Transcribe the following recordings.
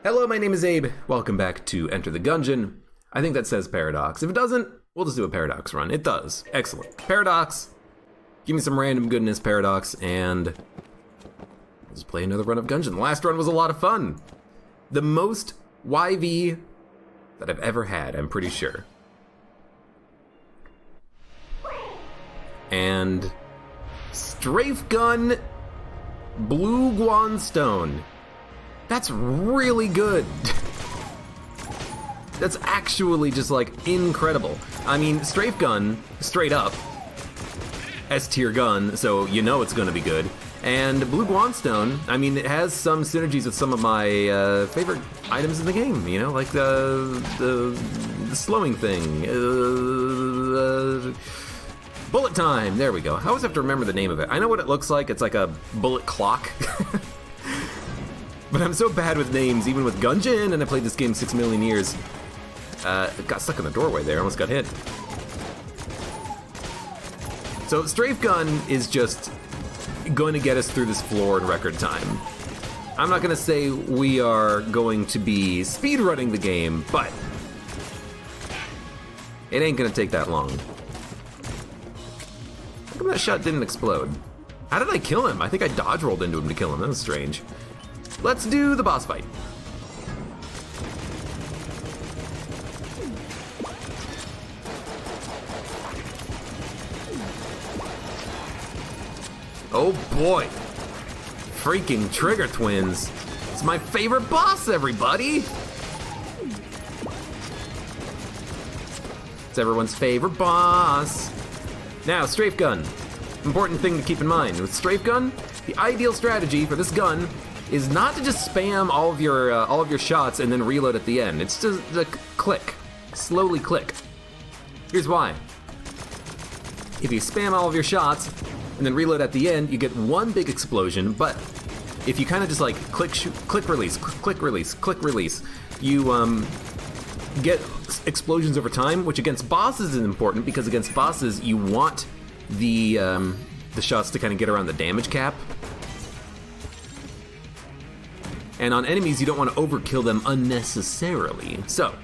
Hello, my name is Abe. Welcome back to Enter the Gungeon. I think that says Paradox. If it doesn't, we'll just do a Paradox run. It does. Excellent. Paradox. Give me some random goodness, Paradox, and let's play another run of Gungeon. The last run was a lot of fun. The most YV that I've ever had, I'm pretty sure. And Strafe Gun Blue Guanstone. That's really good. That's actually just like incredible. I mean, Strafe Gun, straight up, S-tier gun, so you know it's gonna be good. And Blue Guanstone, I mean, it has some synergies with some of my favorite items in the game, you know, like the slowing thing. Bullet time, there we go. I always have to remember the name of it. I know what it looks like, it's like a bullet clock. But I'm so bad with names, even with Gungeon, and I played this game 6 million years. Got stuck in the doorway there, almost got hit. So Strafe Gun is just going to get us through this floor in record time. I'm not gonna say we are going to be speedrunning the game, but it ain't gonna take that long. How come that shot didn't explode? How did I kill him? I think I dodge rolled into him to kill him, that was strange. Let's do the boss fight. Oh boy. Freaking Trigger Twins. It's my favorite boss, everybody. It's everyone's favorite boss. Now, Strafe Gun. Important thing to keep in mind. With Strafe Gun, the ideal strategy for this gun is not to just spam all of your shots and then reload at the end. It's just a click, slowly click. Here's why. If you spam all of your shots and then reload at the end, you get one big explosion, but if you kind of just like click, shoot, click, release, click, release, click, release, you get explosions over time, which against bosses is important because against bosses you want the shots to kind of get around the damage cap. And on enemies, you don't want to overkill them unnecessarily. So,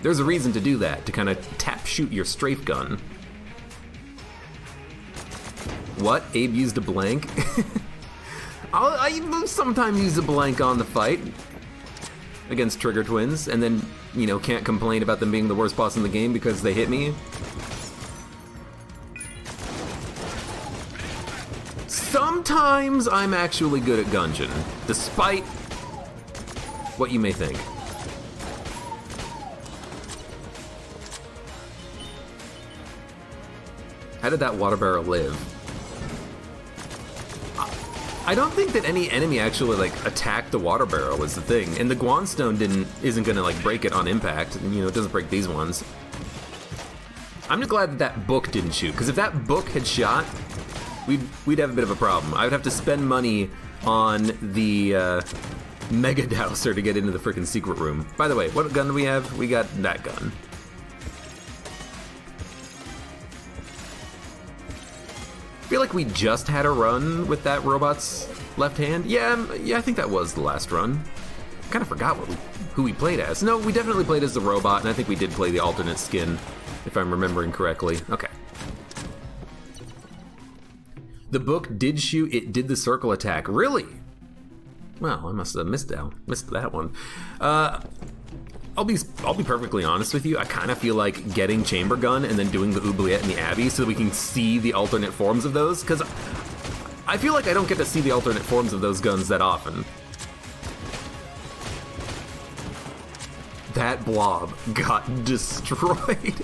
there's a reason to do that, to kind of tap shoot your Strafe Gun. What? Abe used a blank? I sometimes use a blank on the fight against Trigger Twins, and then, you know, can't complain about them being the worst boss in the game because they hit me. Sometimes I'm actually good at Gungeon, despite what you may think. How did that water barrel live? I don't think that any enemy actually like attacked the water barrel is the thing, and the Guanstone isn't gonna like break it on impact. You know, it doesn't break these ones. I'm just glad that that book didn't shoot, because if that book had shot, we'd have a bit of a problem. I would have to spend money on the Mega Dowser to get into the freaking secret room. By the way, what gun do we have? We got that gun. I feel like we just had a run with that robot's left hand. Yeah, I think that was the last run. Kind of forgot who we played as. No, we definitely played as the robot, and I think we did play the alternate skin, if I'm remembering correctly. Okay. The book did shoot, it did the circle attack. Really? Well, I must have missed that one. I'll be perfectly honest with you. I kind of feel like getting Chamber Gun and then doing the Oubliette and the Abbey so that we can see the alternate forms of those, because I feel like I don't get to see the alternate forms of those guns that often. That blob got destroyed.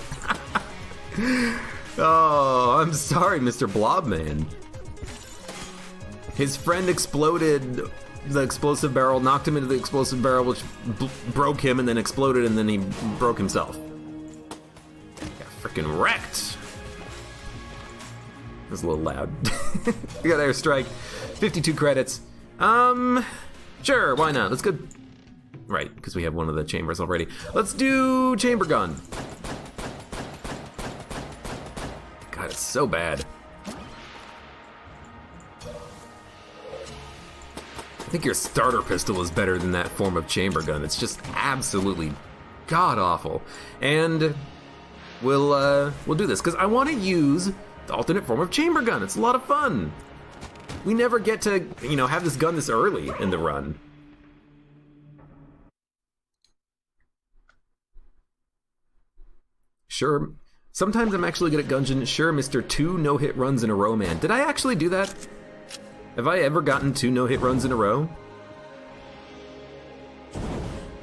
Oh, I'm sorry, Mr. Blobman. His friend exploded the explosive barrel, knocked him into the explosive barrel, which broke him and then exploded, and then he broke himself. Got freaking wrecked. It was a little loud. We got airstrike, 52 credits. Sure, why not? Let's go. Right, because we have one of the chambers already. Let's do Chamber Gun. God, it's so bad. think your starter pistol is better than that form of chamber gun. It's just absolutely god-awful. And we'll do this, because I want to use the alternate form of chamber gun. It's a lot of fun. We never get to, have this gun this early in the run. Sure. Sometimes I'm actually good at Gungeon. Sure, Mr. 2 no-hit runs in a row, man. Did I actually do that? Have I ever gotten 2 no-hit runs in a row?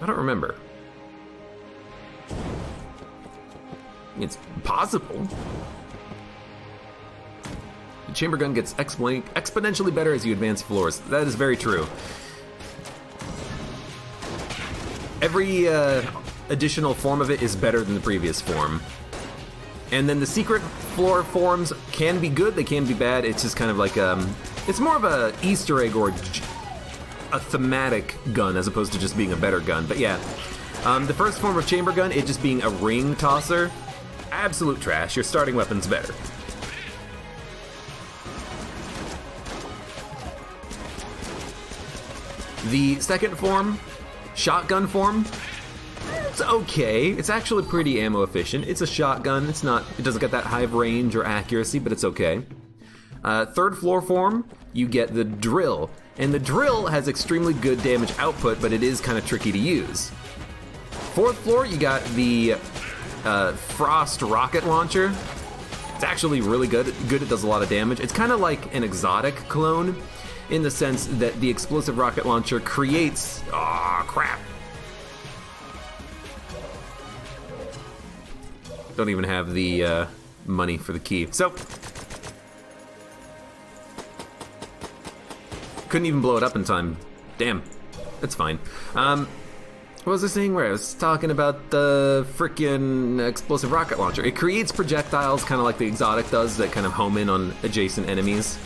I don't remember. It's possible. The chamber gun gets exponentially better as you advance floors. That is very true. Every additional form of it is better than the previous form. And then the secret floor forms can be good, they can be bad. It's just kind of like, it's more of a Easter egg or a thematic gun as opposed to just being a better gun. But yeah, the first form of chamber gun, it just being a ring tosser, absolute trash. Your starting weapon's better. The second form, shotgun form, it's okay. It's actually pretty ammo efficient. It's a shotgun. It doesn't get that high of range or accuracy, but it's okay. Third floor form, you get the drill. And the drill has extremely good damage output, but it is kind of tricky to use. Fourth floor, you got the frost rocket launcher. It's actually really good. It does a lot of damage. It's kind of like an exotic clone in the sense that the explosive rocket launcher creates... Aw, crap. Don't even have the money for the key. So, couldn't even blow it up in time. Damn, that's fine. What was I saying where I was talking about the frickin' explosive rocket launcher? It creates projectiles kind of like the exotic does that kind of home in on adjacent enemies.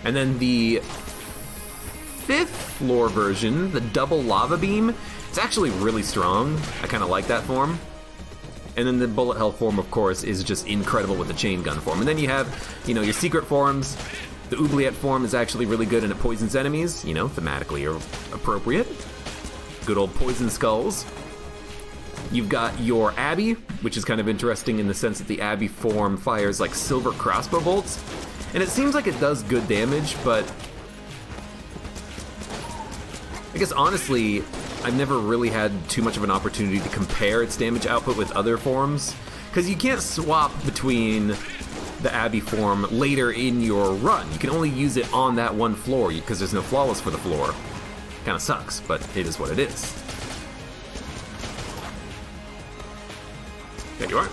And then the fifth floor version, the double lava beam, it's actually really strong. I kind of like that form. And then the bullet hell form, of course, is just incredible with the chain gun form. And then you have, your secret forms. The oubliette form is actually really good and it poisons enemies, thematically appropriate. Good old poison skulls. You've got your Abbey, which is kind of interesting in the sense that the Abbey form fires like silver crossbow bolts. And it seems like it does good damage, but I guess honestly, I've never really had too much of an opportunity to compare its damage output with other forms, because you can't swap between the Abbey form later in your run. You can only use it on that one floor, because there's no flawless for the floor. Kind of sucks, but it is what it is. There you are.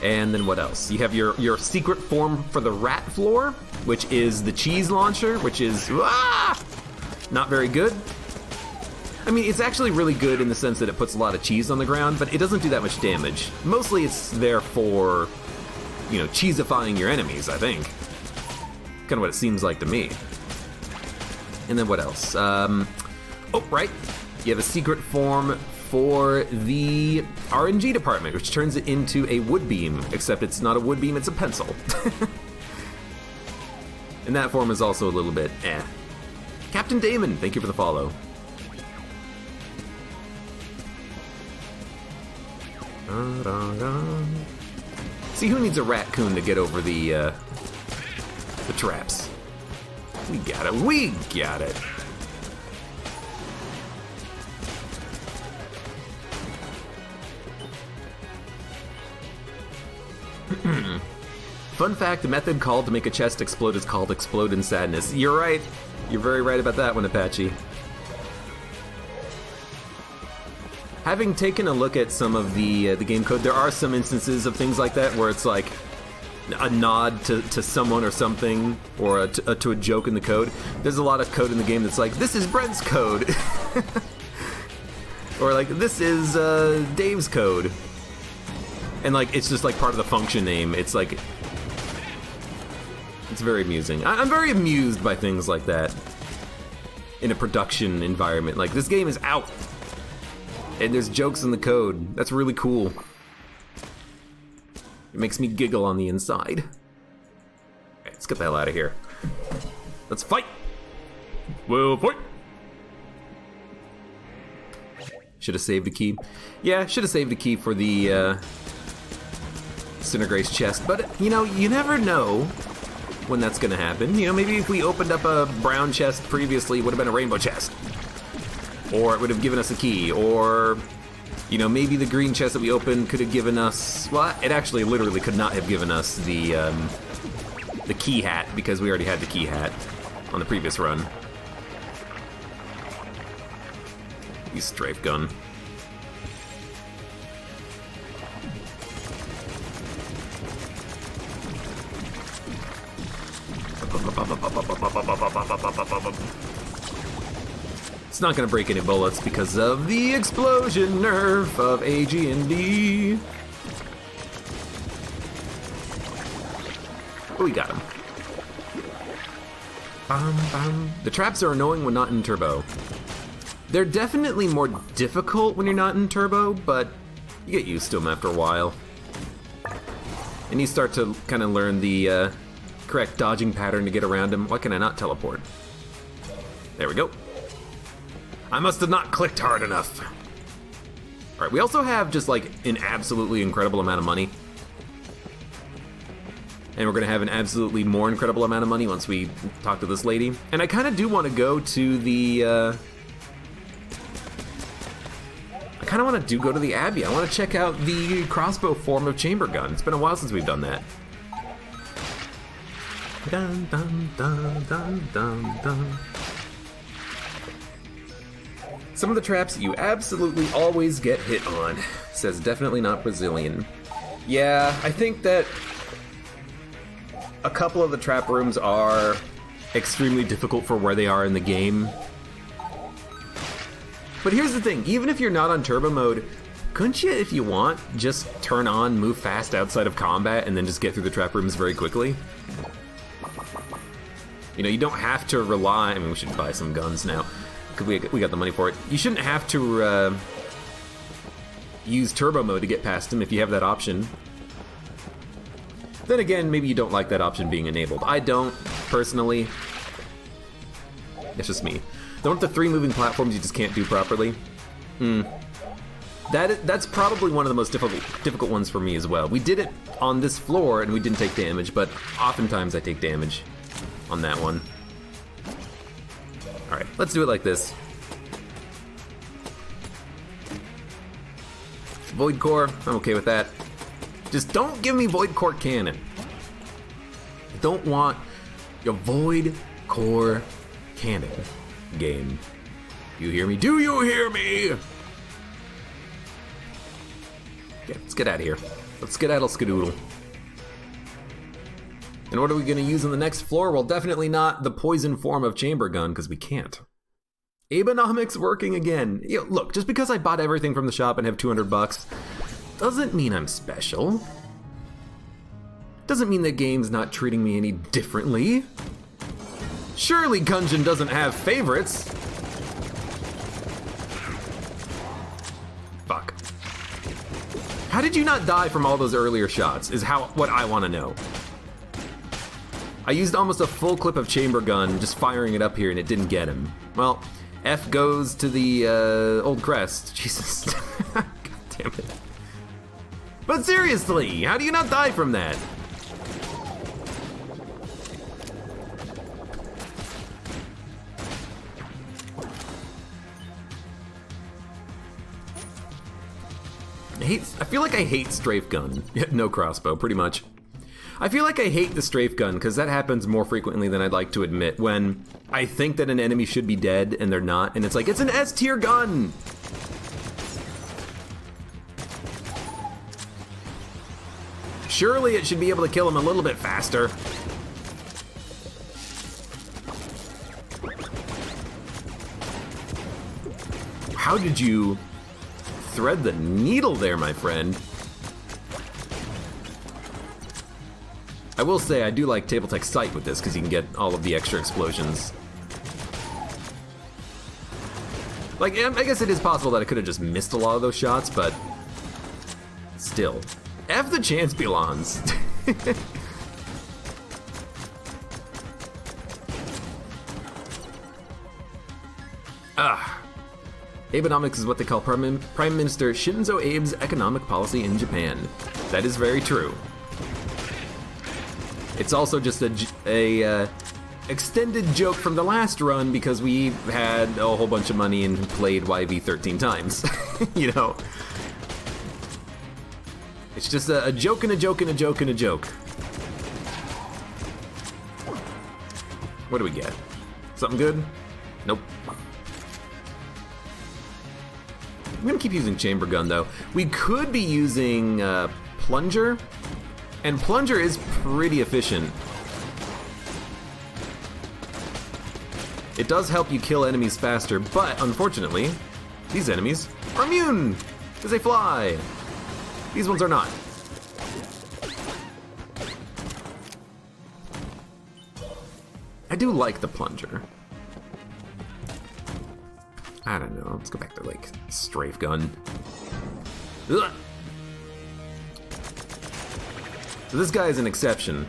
And then what else? You have your secret form for the rat floor, which is the cheese launcher, which is not very good. I mean, it's actually really good in the sense that it puts a lot of cheese on the ground, but it doesn't do that much damage. Mostly it's there for, cheesifying your enemies, I think. Kind of what it seems like to me. And then what else? Right. You have a secret form for the RNG department, which turns it into a wood beam, except it's not a wood beam, it's a pencil. And that form is also a little bit Captain Damon, thank you for the follow. See, who needs a raccoon to get over the traps? We got it, we got it. Fun fact, the method called to make a chest explode is called Explode in Sadness. You're right. You're very right about that one, Apache. Having taken a look at some of the game code, there are some instances of things like that where it's like a nod to someone or something, or to a joke in the code. There's a lot of code in the game that's like, this is Brent's code. Or like, this is Dave's code. And like, it's just like part of the function name. It's like, it's very amusing. I'm very amused by things like that in a production environment. Like, this game is out, and there's jokes in the code. That's really cool. It makes me giggle on the inside. Let's get the hell out of here. Let's fight! We'll fight! Should have saved a key. Yeah, should have saved a key for the Cinegrace chest, but you know, you never know when that's gonna happen. You know, maybe if we opened up a brown chest previously, it would have been a rainbow chest. Or it would have given us a key, or, you know, maybe the green chest that we opened could have given us, well, it actually literally could not have given us the key hat, because we already had the key hat on the previous run. Use strafe gun. It's not gonna break any bullets because of the explosion nerf of AG&D. Oh, we got him. The traps are annoying when not in turbo. They're definitely more difficult when you're not in turbo, but you get used to them after a while. And you start to kind of learn the correct dodging pattern to get around them. Why can I not teleport? There we go. I must have not clicked hard enough. All right, we also have just like an absolutely incredible amount of money. And we're gonna have an absolutely more incredible amount of money once we talk to this lady. And I kind of do want to go to the, I kind of want to go to the Abbey. I want to check out the crossbow form of chamber gun. It's been a while since we've done that. Dun, dun, dun, dun, dun, dun. Some of the traps you absolutely always get hit on. Says definitely not Brazilian. Yeah, I think that a couple of the trap rooms are extremely difficult for where they are in the game. But here's the thing, even if you're not on turbo mode, couldn't you, if you want, just turn on move fast outside of combat and then just get through the trap rooms very quickly? You know, you don't have to rely, I mean, we should buy some guns now, because we got the money for it. You shouldn't have to use turbo mode to get past them if you have that option. Then again, maybe you don't like that option being enabled. I don't, personally. It's just me. Don't the 3 moving platforms you just can't do properly? That's probably one of the most difficult ones for me as well. We did it on this floor and we didn't take damage, but oftentimes I take damage on that one. Alright, let's do it like this. Void Core, I'm okay with that. Just don't give me Void Core Cannon. I don't want your Void Core Cannon game. You hear me? Do you hear me? Okay, let's get out of here. Let's skedaddle skadoodle. And what are we gonna use on the next floor? Well, definitely not the poison form of chamber gun, because we can't. Abenomics working again. You know, look, just because I bought everything from the shop and have 200 bucks, doesn't mean I'm special. Doesn't mean the game's not treating me any differently. Surely Gungeon doesn't have favorites. Fuck. How did you not die from all those earlier shots is what I want to know. I used almost a full clip of chamber gun just firing it up here and it didn't get him. Well, F goes to the old crest. Jesus. God damn it. But seriously, how do you not die from that? I feel like I hate strafe gun. No crossbow, pretty much. I feel like I hate the strafe gun because that happens more frequently than I'd like to admit when I think that an enemy should be dead and they're not, and it's like, it's an S tier gun! Surely it should be able to kill him a little bit faster. How did you thread the needle there, my friend? I will say I do like Table Tech Sight with this because you can get all of the extra explosions. Like, I guess it is possible that I could have just missed a lot of those shots, but still. F the chance belongs. Abenomics is what they call Prime Minister Shinzo Abe's economic policy in Japan. That is very true. It's also just a extended joke from the last run because we had a whole bunch of money and played YV 13 times. You know? It's just a joke and a joke and a joke and a joke. What do we get? Something good? Nope. I'm gonna keep using chamber gun though. We could be using plunger, and plunger is pretty efficient. It does help you kill enemies faster, but unfortunately, these enemies are immune because they fly. These ones are not. I do like the plunger. I don't know, let's go back to like strafe gun. Ugh. So this guy is an exception.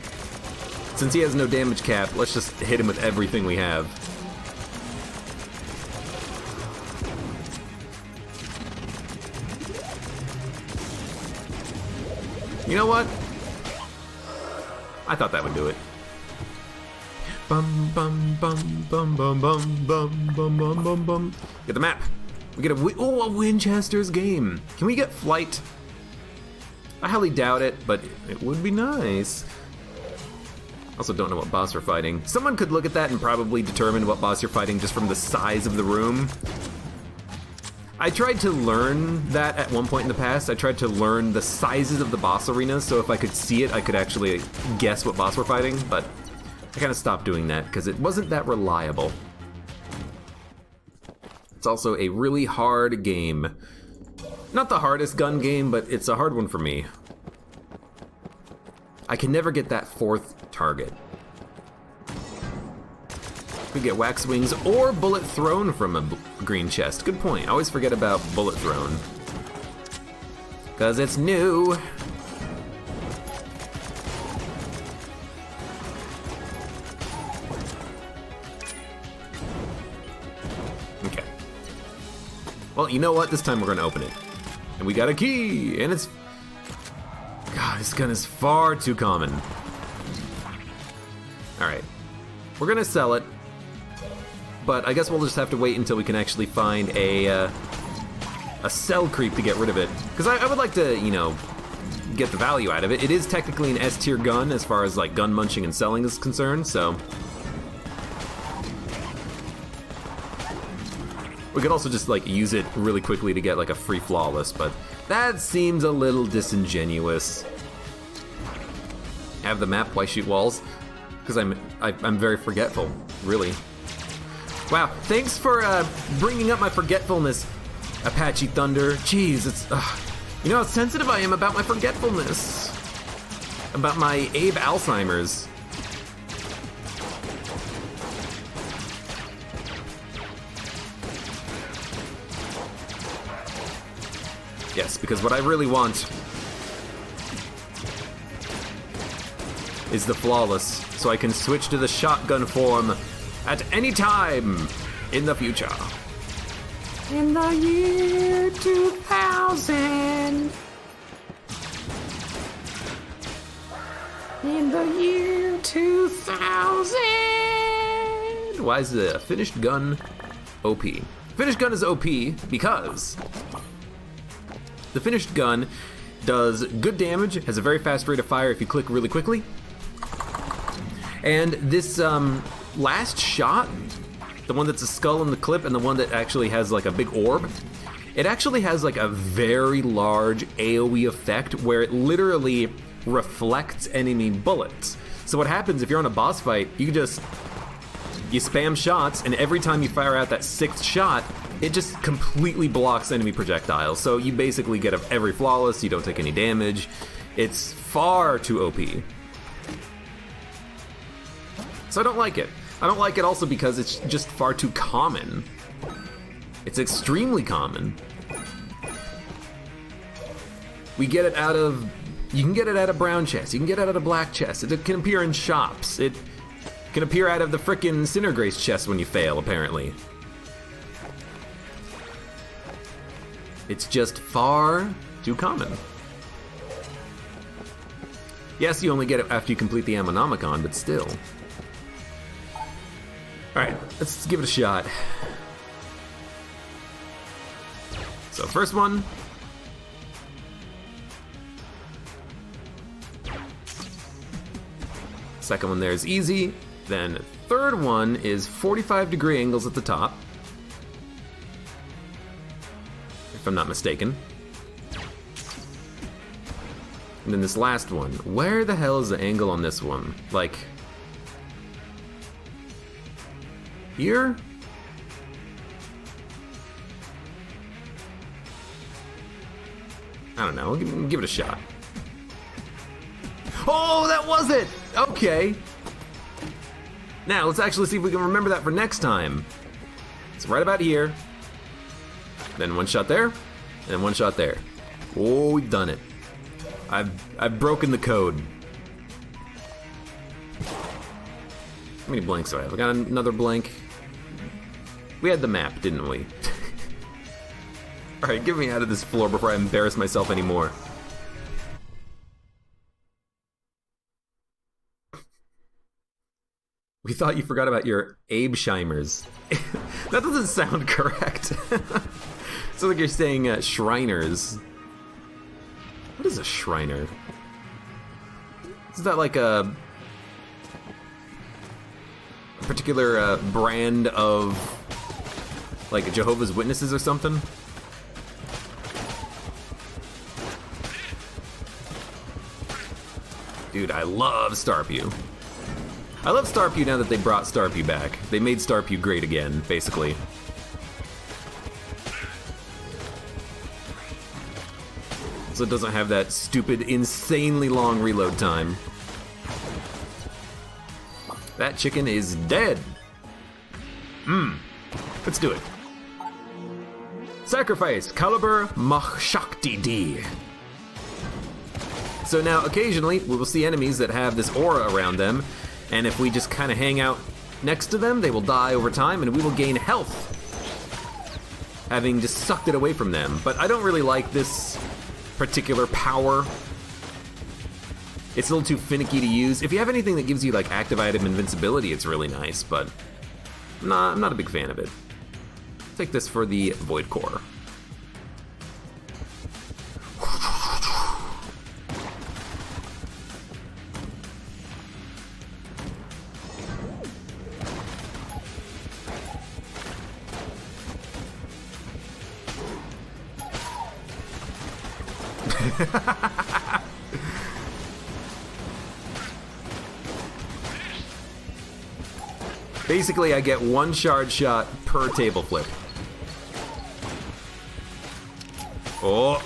Since he has no damage cap, let's just hit him with everything we have. You know what? I thought that would do it. Bum bum bum bum bum bum bum bum bum bum bum. Get the map. We get a Winchester's game. Can we get flight? I highly doubt it, but it would be nice. Also don't know what boss we're fighting. Someone could look at that and probably determine what boss you're fighting just from the size of the room. I tried to learn that at one point in the past. I tried to learn the sizes of the boss arenas, so if I could see it, I could actually guess what boss we're fighting, but I kind of stopped doing that because it wasn't that reliable. It's also a really hard game. Not the hardest gun game, but it's a hard one for me. I can never get that fourth target. Could get wax wings or bullet thrown from a green chest. Good point. I always forget about bullet thrown. Because it's new. Okay. Well, you know what? This time we're going to open it. And we got a key! And it's... God, this gun is far too common. Alright. We're going to sell it. But I guess we'll just have to wait until we can actually find a cell creep to get rid of it. Because I would like to, you know, get the value out of it. It is technically an S-tier gun as far as like gun munching and selling is concerned, so... We could also just like use it really quickly to get like a free flawless, but that seems a little disingenuous. Have the map, why shoot walls? Because I'm very forgetful, really. Wow, thanks for bringing up my forgetfulness, Apache Thunder. Jeez, it's, you know how sensitive I am about my forgetfulness. About my Abe Alzheimer's. Yes, because what I really want is the flawless, so I can switch to the shotgun form at any time in the future. In the year 2000. In the year 2000. Why is the finished gun OP? Finished gun is OP because the finished gun does good damage, has a very fast rate of fire if you click really quickly. And this last shot, the one that's a skull in the clip and the one that actually has like a big orb, it actually has like a very large AoE effect where it literally reflects enemy bullets. So what happens if you're on a boss fight, you spam shots, and every time you fire out that sixth shot, it just completely blocks enemy projectiles. So you basically get every flawless, you don't take any damage. It's far too OP. So I don't like it. I don't like it also because it's just far too common. It's extremely common. We get it out of... You can get it out of brown chests. You can get it out of black chests. It can appear in shops. It can appear out of the frickin' Sinnergrace chest when you fail, apparently. It's just far too common. Yes, you only get it after you complete the Ammonomicon, but still. Alright, let's give it a shot. So, first one. Second one there is easy. Then third one is 45-degree angles at the top, if I'm not mistaken. And then this last one. Where the hell is the angle on this one? Like, here? I don't know, give it a shot. Oh, that was it! Okay. Now, let's actually see if we can remember that for next time. It's right about here. Then one shot there, and one shot there. Oh, we've done it. I've broken the code. How many blanks do I have? I got another blank. We had the map, didn't we? Alright, get me out of this floor before I embarrass myself anymore. We thought you forgot about your Abeshimers. That doesn't sound correct. Sounds like you're saying Shriners. What is a Shriner? Is that like a particular brand of like Jehovah's Witnesses or something? Dude, I love Starpew. I love Starpew now that they brought Starpew back. They made Starpew great again, basically. So it doesn't have that stupid, insanely long reload time. That chicken is dead. Let's do it. Sacrifice, Caliber Mach Shakti D. So now, occasionally, we will see enemies that have this aura around them, and if we just kind of hang out next to them, they will die over time, and we will gain health, having just sucked it away from them. But I don't really like this particular power. It's a little too finicky to use. If you have anything that gives you like active item invincibility, it's really nice, but I'm not a big fan of it. Take this for the Void Core. Basically, I get one shard shot per table flip. Oh.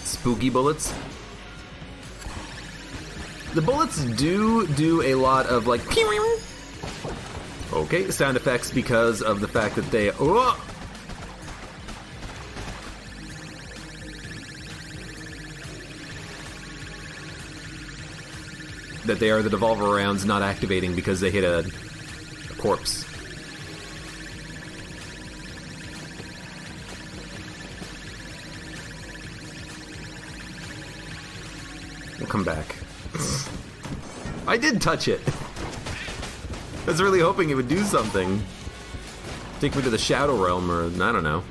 Spooky bullets. The bullets do a lot of like pew. Okay, sound effects because of the fact that they that they are the Devolver rounds not activating because they hit a corpse. We'll come back. I did touch it. I was really hoping it would do something. Take me to the Shadow Realm, or I don't know.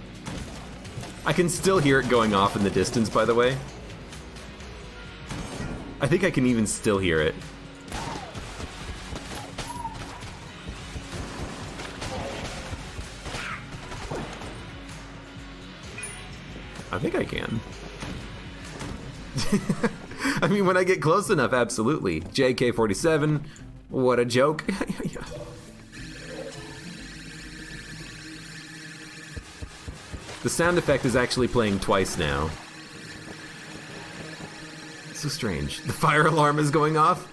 I can still hear it going off in the distance, by the way. I think I can even still hear it. I think I can. I mean, when I get close enough, absolutely. JK47, what a joke. The sound effect is actually playing twice now. So strange. The fire alarm is going off.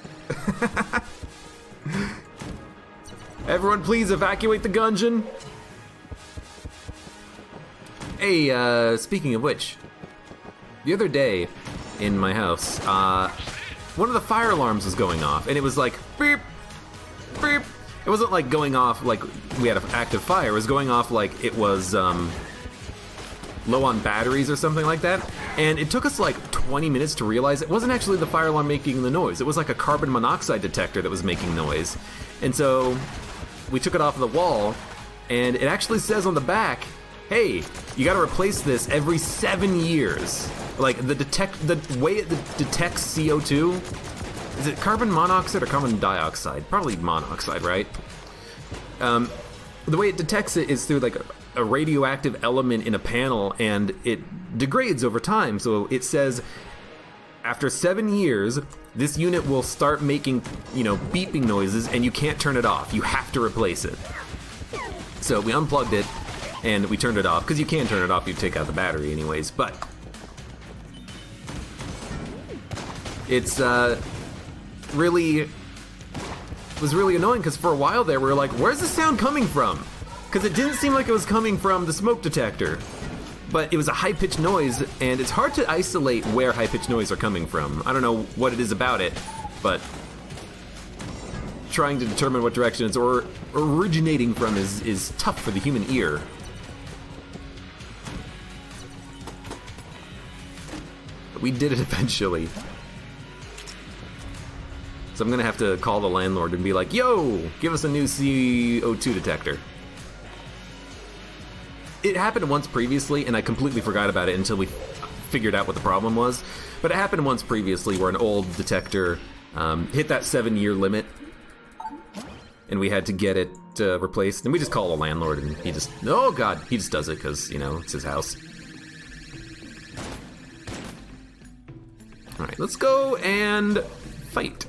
Everyone please evacuate the Gungeon. Hey, speaking of which, the other day in my house, one of the fire alarms was going off, and it was like, beep, beep. It wasn't like going off like we had an active fire. It was going off like it was low on batteries or something like that. And it took us like 20 minutes to realize it wasn't actually the fire alarm making the noise. It was like a carbon monoxide detector that was making noise. And so we took it off the wall, and it actually says on the back, hey, you gotta replace this every 7 years. Like the way it detects CO2, is it carbon monoxide or carbon dioxide? Probably monoxide, right? The way it detects it is through like a radioactive element in a panel, and it degrades over time. So it says after 7 years, this unit will start making, beeping noises, and you can't turn it off. You have to replace it. So we unplugged it, and we turned it off, because you can turn it off if you take out the battery anyways, but it's really annoying, because for a while there we were like, where's the sound coming from? Because it didn't seem like it was coming from the smoke detector, but it was a high-pitched noise, and it's hard to isolate where high-pitched noise are coming from. I don't know what it is about it, but trying to determine what direction it's originating from is tough for the human ear. But we did it eventually. So I'm gonna have to call the landlord and be like, yo, give us a new CO2 detector. It happened once previously, and I completely forgot about it until we figured out what the problem was. But it happened once previously where an old detector hit that 7-year limit, and we had to get it replaced. And we just call the landlord, and he just, oh god, he just does it because, it's his house. Alright, let's go and fight.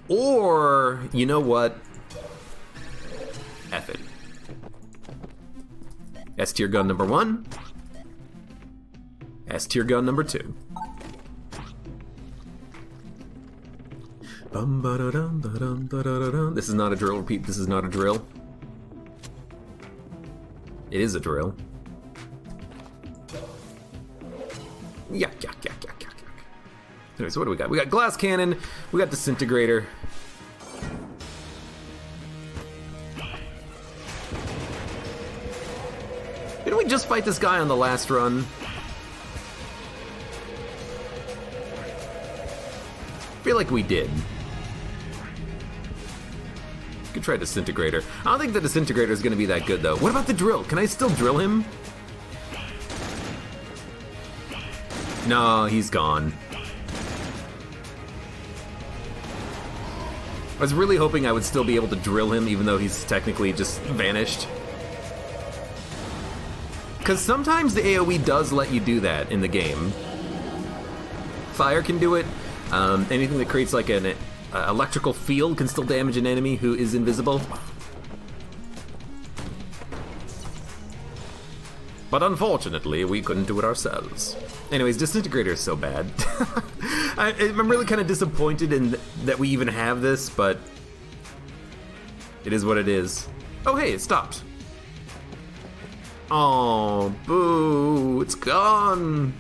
Or, you know what? F it. S-tier gun number 1. S-tier gun number 2. This is not a drill. Repeat, this is not a drill. It is a drill. Yuck, yuck, yuck, yuck, yuck, yuck. Anyway, so what do we got? We got glass cannon. We got disintegrator. Didn't we just fight this guy on the last run? I feel like we did. Could try disintegrator. I don't think the disintegrator is going to be that good, though. What about the drill? Can I still drill him? No, he's gone. I was really hoping I would still be able to drill him, even though he's technically just vanished. Because sometimes the AoE does let you do that in the game. Fire can do it. Anything that creates like an electrical field can still damage an enemy who is invisible. But unfortunately, we couldn't do it ourselves. Anyways, disintegrator is so bad. I'm really kind of disappointed in that we even have this, but it is what it is. Oh hey, it stopped. Oh, boo, it's gone.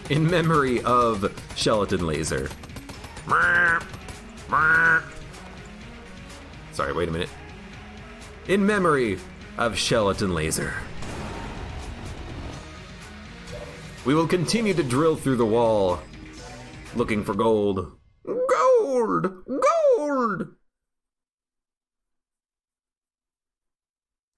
In memory of Skeleton Laser. Sorry, wait a minute. In memory of Skeleton Laser. We will continue to drill through the wall, looking for gold. Gold! Gold!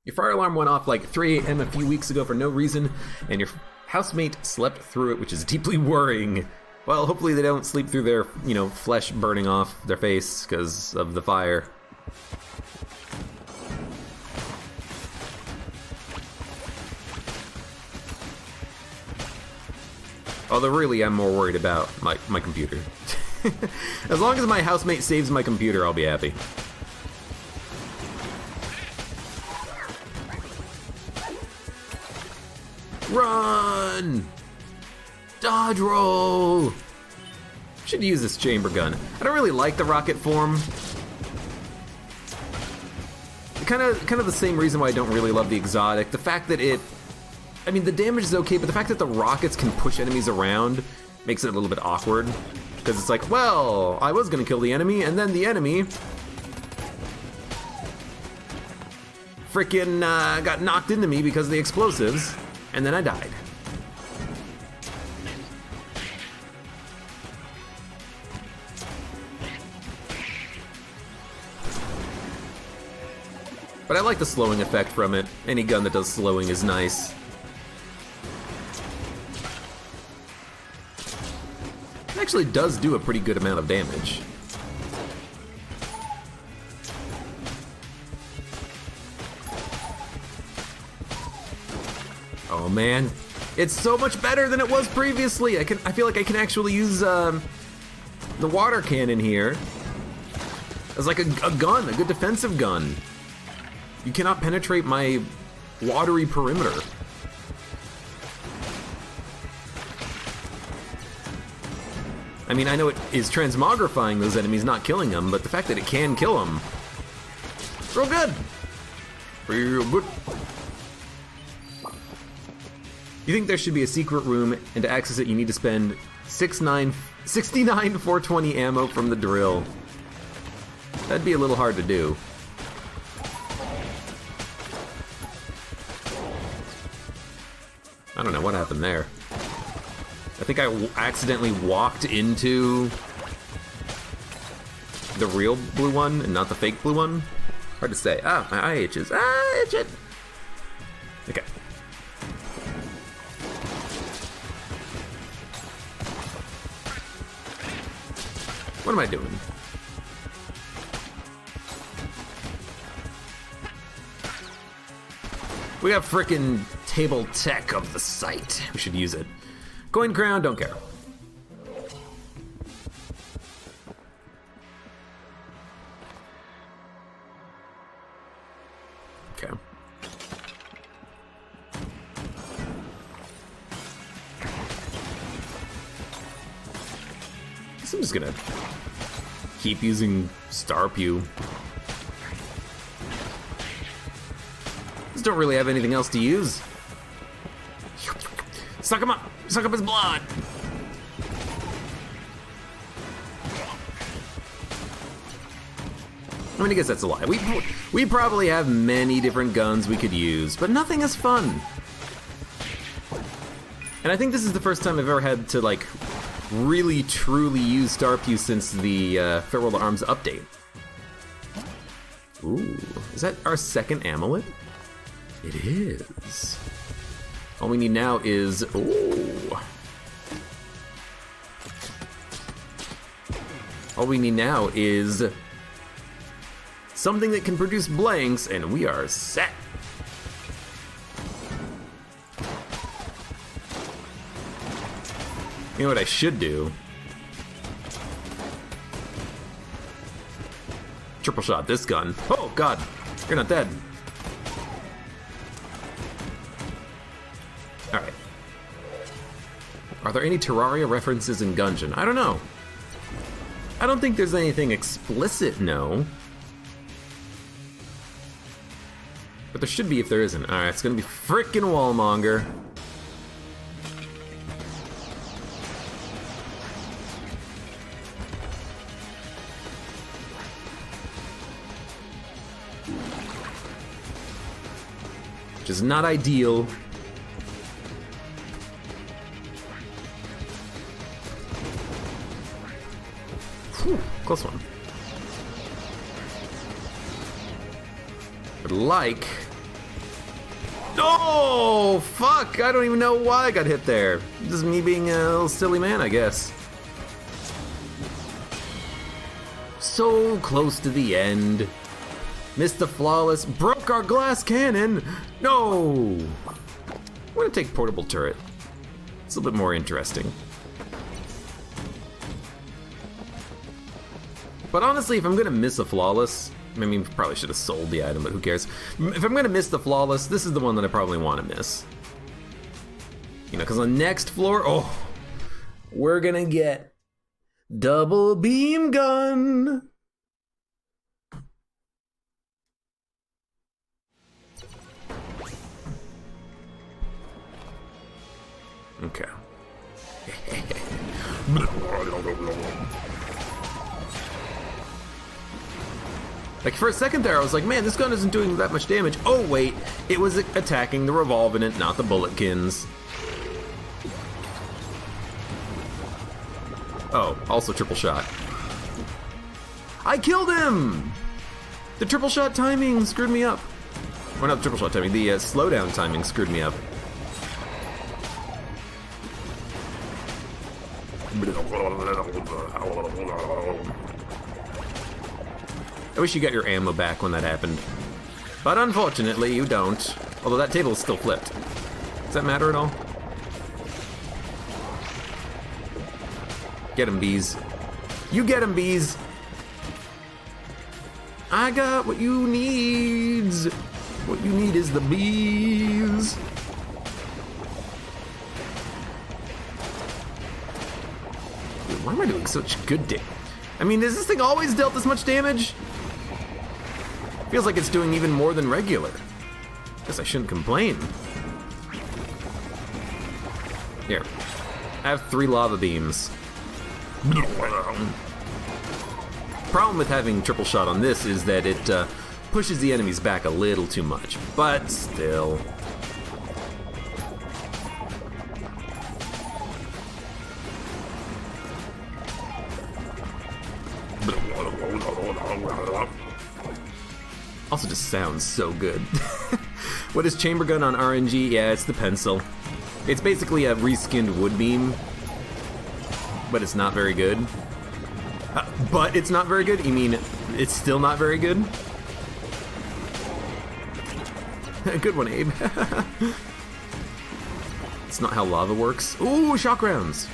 Your fire alarm went off like 3 a.m. a few weeks ago for no reason, and your housemate slept through it, which is deeply worrying. Well, hopefully they don't sleep through their, flesh burning off their face because of the fire. Although really, I'm more worried about my computer. As long as my housemate saves my computer, I'll be happy. Run! Dodge roll! Should use this chamber gun. I don't really like the rocket form. Kind of the same reason why I don't really love the exotic. The fact that the damage is okay, but the fact that the rockets can push enemies around makes it a little bit awkward. Because it's like, well, I was gonna kill the enemy, and then the enemy frickin' got knocked into me because of the explosives, and then I died. But I like the slowing effect from it. Any gun that does slowing is nice. It actually does do a pretty good amount of damage. Oh man, it's so much better than it was previously. I feel like I can actually use the water cannon here as like a gun, a good defensive gun. You cannot penetrate my watery perimeter. I mean, I know it is transmogrifying those enemies, not killing them, but the fact that it can kill them, real good. Real good. You think there should be a secret room, and to access it you need to spend 69 420 ammo from the drill. That'd be a little hard to do. I don't know what happened there. I think I accidentally walked into the real blue one and not the fake blue one. Hard to say. Ah, my eye itches. Ah, itch it. Okay. What am I doing? We got frickin' table tech of the site. We should use it. Coin crown, don't care. Okay. Guess I'm just gonna keep using Star Pew. Don't really have anything else to use. Suck him up! Suck up his blood! I mean, I guess that's a lie. We probably have many different guns we could use, but nothing is fun. And I think this is the first time I've ever had to, like, really truly use Star Pew since the Farewell to Arms update. Ooh, is that our second amulet? It is. All we need now is, ooh. All we need now is something that can produce blanks, and we are set. You know what I should do? Triple shot this gun. Oh God, you're not dead. Alright. Are there any Terraria references in Gungeon? I don't know. I don't think there's anything explicit, no. But there should be if there isn't. Alright, it's gonna be frickin' Wallmonger. Which is not ideal. Whew, close one. But like... Oh, fuck! I don't even know why I got hit there. This is me being a little silly man, I guess. So close to the end. Missed the flawless, broke our glass cannon! No! I'm gonna take portable turret. It's a little bit more interesting. But honestly, if I'm gonna miss a flawless, I mean, probably should have sold the item, but who cares? If I'm gonna miss the flawless, this is the one that I probably want to miss. You know, because on the next floor, oh, we're gonna get double beam gun. Okay. Like, for a second there, I was like, man, this gun isn't doing that much damage. Oh, wait, it was attacking the revolvent, not the bulletkins. Oh, also triple shot. I killed him! The triple shot timing screwed me up. Or not the triple shot timing, the slowdown timing screwed me up. I wish you got your ammo back when that happened. But unfortunately, you don't. Although that table is still flipped. Does that matter at all? Get him, bees. You get him, bees! I got what you need. What you need is the bees. Dude, why am I doing such good damage? I mean, has this thing always dealt this much damage? Feels like it's doing even more than regular. Guess I shouldn't complain. Here. I have 3 lava beams. Problem with having triple shot on this is that it pushes the enemies back a little too much, but still. Also just sounds so good. What is chamber gun on RNG? Yeah, it's the pencil. It's basically a reskinned wood beam, but it's not very good. But it's not very good? You mean it's still not very good? Good one, Abe. It's not how lava works. Ooh, shock rounds.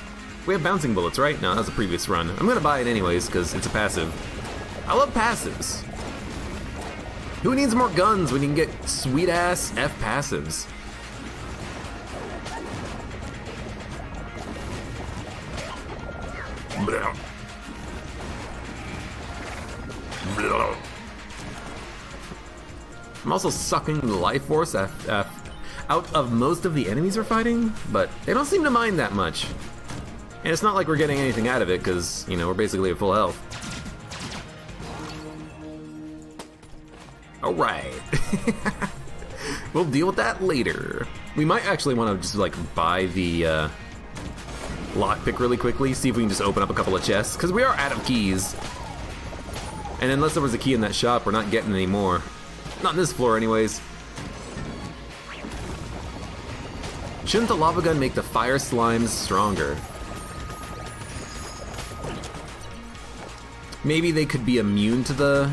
We have bouncing bullets, right? No, that was a previous run. I'm gonna buy it anyways, because it's a passive. I love passives. Who needs more guns when you can get sweet-ass F passives? I'm also sucking the life force out of most of the enemies we're fighting, but they don't seem to mind that much. And it's not like we're getting anything out of it, because, you know, we're basically at full health. Alright. We'll deal with that later. We might actually want to just, like, buy the lockpick really quickly, see if we can just open up a couple of chests, because we are out of keys. And unless there was a key in that shop, we're not getting any more. Not on this floor, anyways. Shouldn't the lava gun make the fire slimes stronger? Maybe they could be immune to the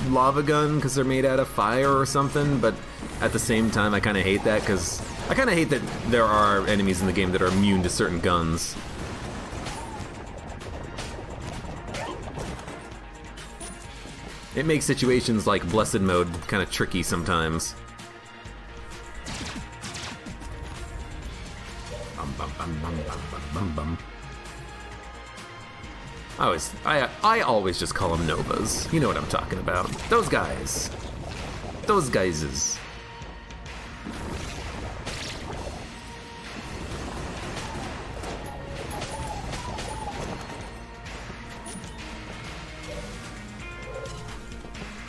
lava gun because they're made out of fire or something, but at the same time, I kind of hate that because I kind of hate that there are enemies in the game that are immune to certain guns. It makes situations like Blessed Mode kind of tricky sometimes. I always just call them Novas. You know what I'm talking about. Those guys. Those guyses.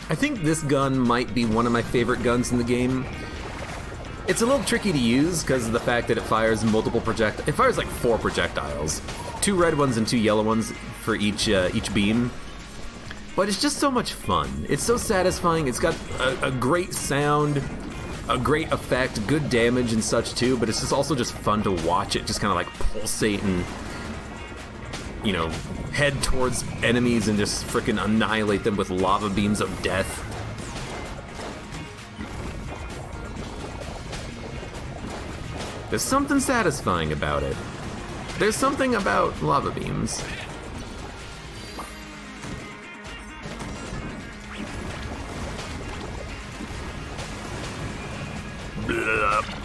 I think this gun might be one of my favorite guns in the game. It's a little tricky to use because of the fact that it fires multiple projectiles. It fires like 4 projectiles. 2 red ones and 2 yellow ones for each beam. But it's just so much fun. It's so satisfying. It's got a great sound, a great effect, good damage and such too, but it's just also just fun to watch it just kind of like pulsate and, you know, head towards enemies and just frickin' annihilate them with lava beams of death. There's something satisfying about it. There's something about lava beams.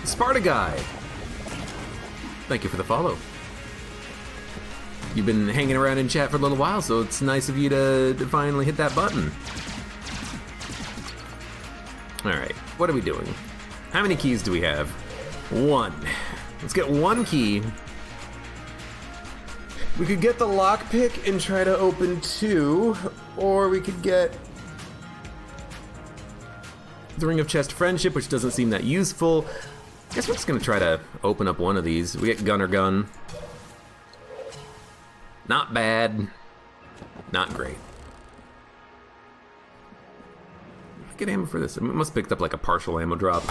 Sparta guy! Thank you for the follow. You've been hanging around in chat for a little while, so it's nice of you to finally hit that button. Alright, what are we doing? How many keys do we have? 1. Let's get 1 key. We could get the lockpick and try to open 2, or we could get the Ring of Chest Friendship, which doesn't seem that useful. I guess we're just gonna try to open up one of these. We get Gunner Gun. Not bad. Not great. Get ammo for this. It must have picked up like a partial ammo drop.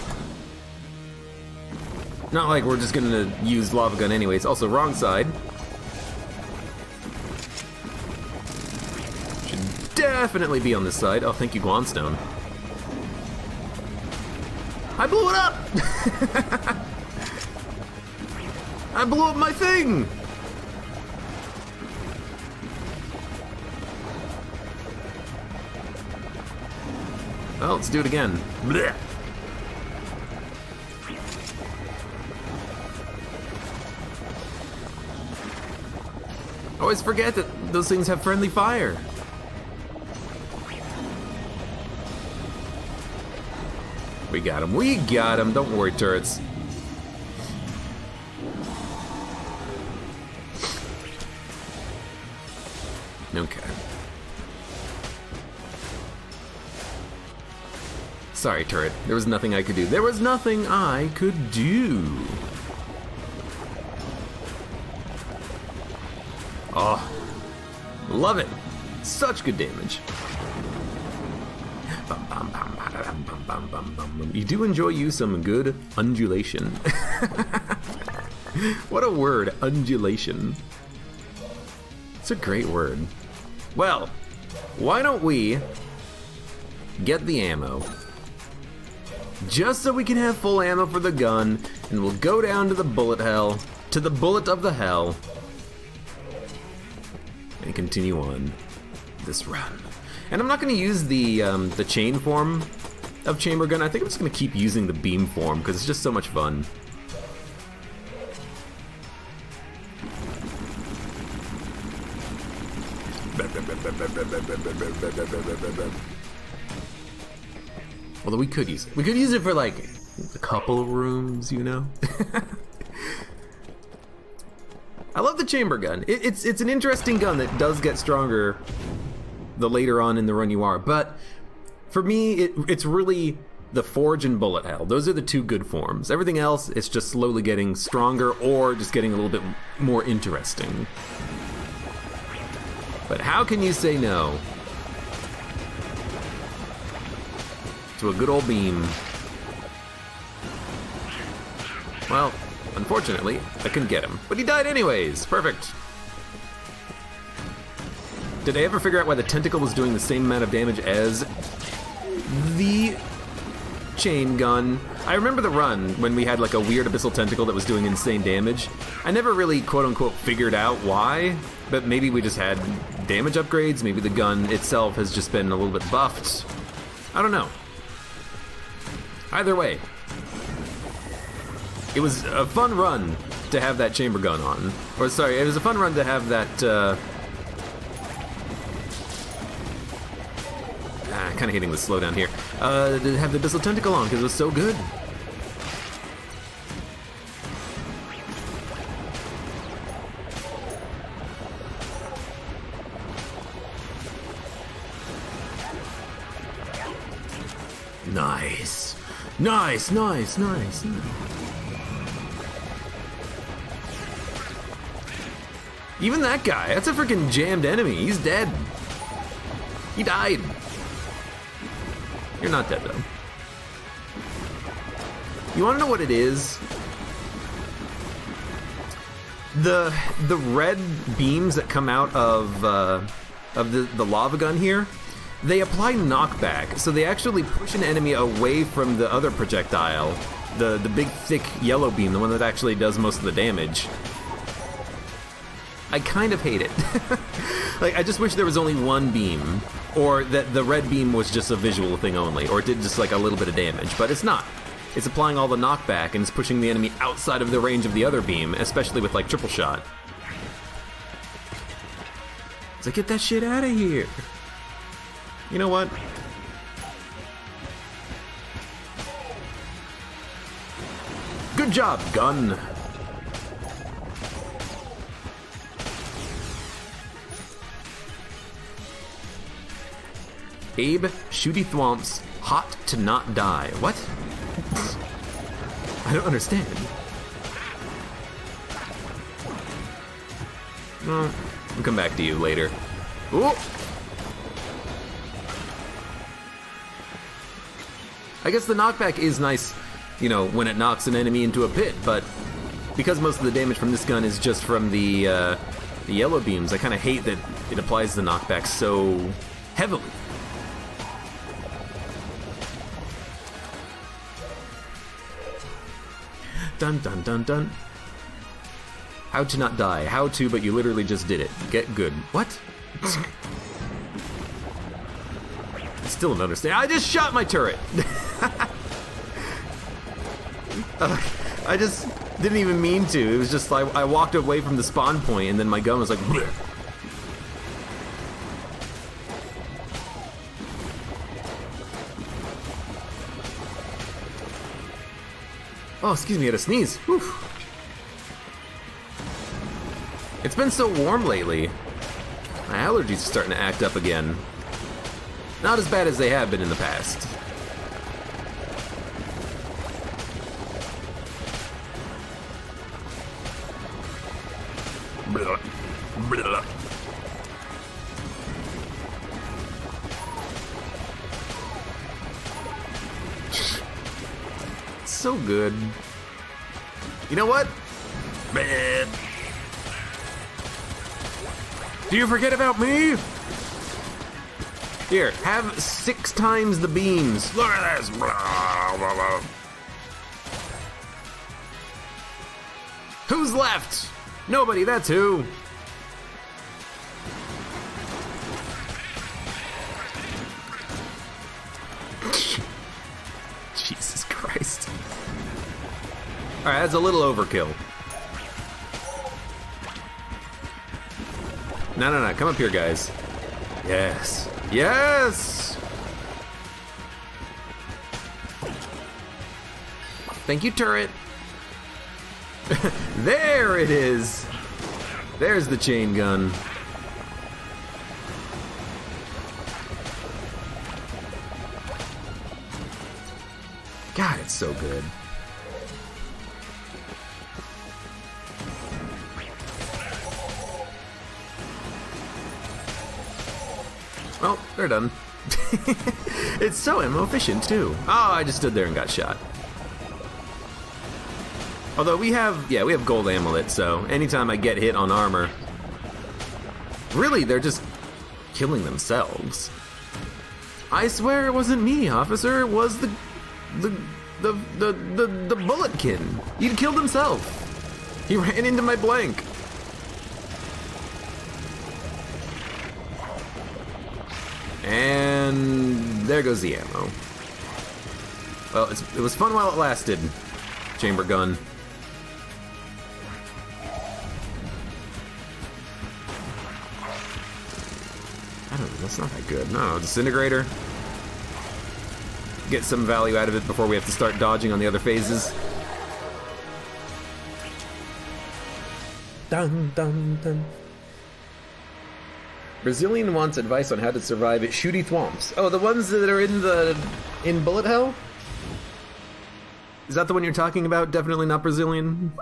Not like we're just gonna use Lava Gun anyways. Also, wrong side. Should definitely be on this side. Oh, thank you, Guanstone. I blew it up! I blew up my thing! Well, let's do it again. Blech. Always forget that those things have friendly fire. We got him. We got him. Don't worry, turrets. Okay. Sorry, turret. There was nothing I could do. There was nothing I could do. Oh. Love it. Such good damage. You do enjoy you some good undulation. What a word, undulation. It's a great word. Well, why don't we get the ammo? Just so we can have full ammo for the gun, and we'll go down to the bullet hell, to the bullet of the hell, and continue on this run. And I'm not going to use the chain form of chamber gun. I think I'm just going to keep using the beam form because it's just so much fun. Although we could use it. We could use it for like a couple of rooms, you know? I love the chamber gun. It's an interesting gun that does get stronger the later on in the run you are, but for me, it's really the Forge and Bullet Hell. Those are the two good forms. Everything else is just slowly getting stronger or just getting a little bit more interesting. But how can you say no to a good old beam? Well, unfortunately, I couldn't get him. But he died anyways. Perfect. Did I ever figure out why the tentacle was doing the same amount of damage as the chain gun? I remember the run when we had like a weird abyssal tentacle that was doing insane damage. I never really quote-unquote figured out why, but maybe we just had damage upgrades. Maybe the gun itself has just been a little bit buffed. I don't know. Either way, it was a fun run to have that chamber gun on. Or sorry, it was a fun run to have that, kind of hitting the slowdown here. To have the abyssal tentacle on because it was so good. Nice. Nice, nice, nice. Even that guy, that's a freaking jammed enemy. He's dead. He died. You're not dead, though. You want to know what it is? The red beams that come out of the lava gun here, they apply knockback, so they actually push an enemy away from the other projectile, the big thick yellow beam, the one that actually does most of the damage. I kind of hate it. Like, I just wish there was only one beam, or that the red beam was just a visual thing only, or it did just like a little bit of damage, but it's not. It's applying all the knockback, and it's pushing the enemy outside of the range of the other beam, especially with like triple shot. It's like, get that shit out of here. You know what? Good job, gun. Abe, shooty thwomps, hot to not die. What? I don't understand. Well, I'll come back to you later. Ooh! I guess the knockback is nice, you know, when it knocks an enemy into a pit, but because most of the damage from this gun is just from the yellow beams, I kind of hate that it applies the knockback so heavily. Dun dun dun dun. How to not die. How to, but you literally just did it. Get good. What? I still don't understand. I just shot my turret! I just didn't even mean to. It was just like I walked away from the spawn point and then my gun was like... Bleh. Oh, excuse me, I had a sneeze. Whew. It's been so warm lately. My allergies are starting to act up again. Not as bad as they have been in the past. Blah, blah. So good. You know what? Man. Do you forget about me? Here, have 6 times the beams. Look at this. Blah, blah, blah. Who's left? Nobody, that's who. Jesus Christ. Alright, that's a little overkill. No, come up here, guys. Yes. Yes! Thank you, turret. There it is. There's the chain gun. God, it's so good. Oh, they're done. It's so ammo efficient, too. Oh, I just stood there and got shot. Although we have gold amulet, so anytime I get hit on armor, really, they're just killing themselves. I swear it wasn't me, officer. It was the bullet kid. He'd killed himself. He ran into my blank. And there goes the ammo. Well, it was fun while it lasted. Chamber gun. I don't know, that's not that good. No, disintegrator. Get some value out of it before we have to start dodging on the other phases. Dun dun dun. Brazilian wants advice on how to survive at shooty thwomps. Oh, the ones that are in bullet hell? Is that the one you're talking about? Definitely not Brazilian?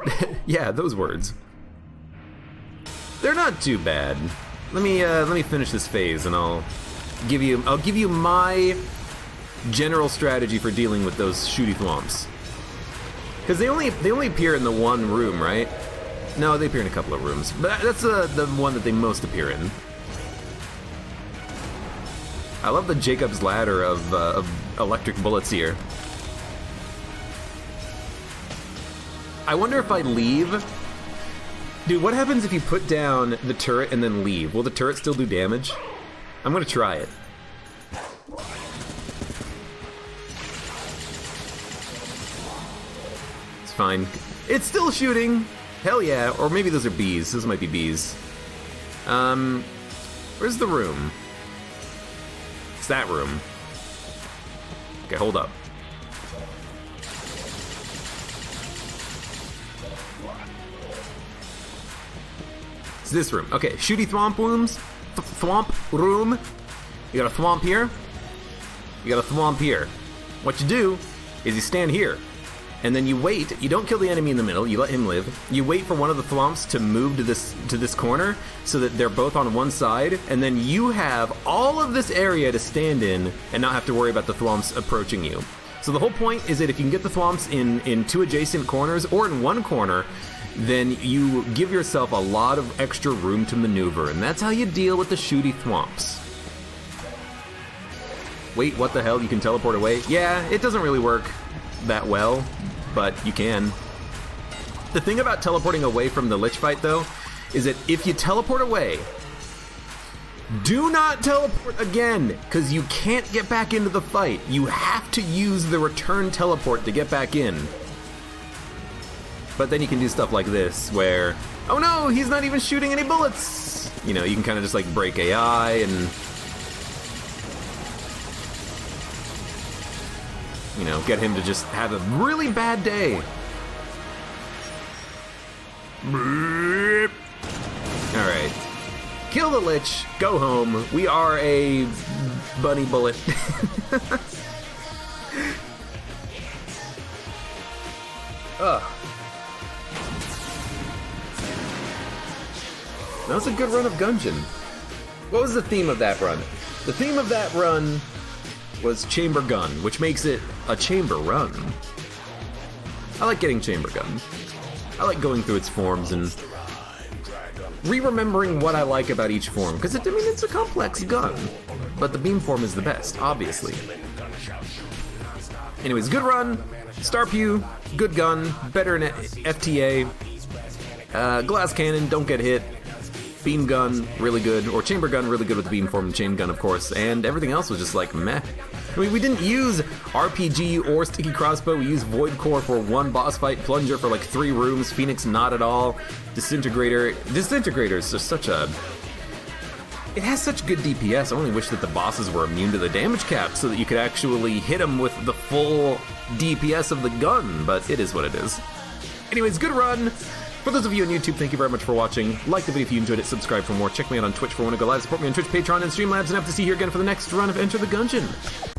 Yeah, those words. They're not too bad. Let me finish this phase and I'll give you my general strategy for dealing with those shooty thwomps. Because they only appear in the one room, right? No, they appear in a couple of rooms. But that's the one that they most appear in. I love the Jacob's ladder of electric bullets here. I wonder if I leave. Dude, what happens if you put down the turret and then leave? Will the turret still do damage? I'm gonna try it. It's fine. It's still shooting! Hell yeah, or maybe those are bees. Those might be bees. Where's the room? It's that room. Okay, hold up. It's this room. Okay, shooty thwomp rooms. Thwomp room. You got a thwomp here. You got a thwomp here. What you do is you stand here, and then you wait. You don't kill the enemy in the middle. You let him live. You wait for one of the thwomps to move to this corner so that they're both on one side, and then you have all of this area to stand in and not have to worry about the thwomps approaching you. So the whole point is that if you can get the thwomps in 2 adjacent corners or in 1 corner, then you give yourself a lot of extra room to maneuver, and that's how you deal with the shooty thwomps. Wait, what the hell? You can teleport away? Yeah, it doesn't really work that well, but you can. The thing about teleporting away from the Lich fight, though, is that if you teleport away, do not teleport again, because you can't get back into the fight. You have to use the return teleport to get back in. But then you can do stuff like this, where, oh no, he's not even shooting any bullets! You know, you can kind of just like break AI and, you know, get him to just have a really bad day. Alright. Kill the Lich, go home. We are a bunny bullet. Ugh. That was a good run of Gungeon. What was the theme of that run? The theme of that run was Chamber Gun, which makes it a chamber run. I like getting Chamber Gun. I like going through its forms and re-remembering what I like about each form, because I mean, it's a complex gun, but the beam form is the best, obviously. Anyways, good run, Star Pew, good gun, better than FTA, glass cannon, don't get hit, beam gun, really good, or chamber gun, really good with the beam form, and chain gun, of course, and everything else was just like meh. I mean, we didn't use RPG or sticky crossbow. We used Void Core for 1 boss fight, Plunger for like 3 rooms, Phoenix not at all, Disintegrator is just such a... It has such good DPS. I only wish that the bosses were immune to the damage cap so that you could actually hit them with the full DPS of the gun, but it is what it is. Anyways, good run. For those of you on YouTube, thank you very much for watching. Like the video if you enjoyed it, subscribe for more. Check me out on Twitch for when I go live. Support me on Twitch, Patreon, and Streamlabs, and I hope to see you here again for the next run of Enter the Gungeon.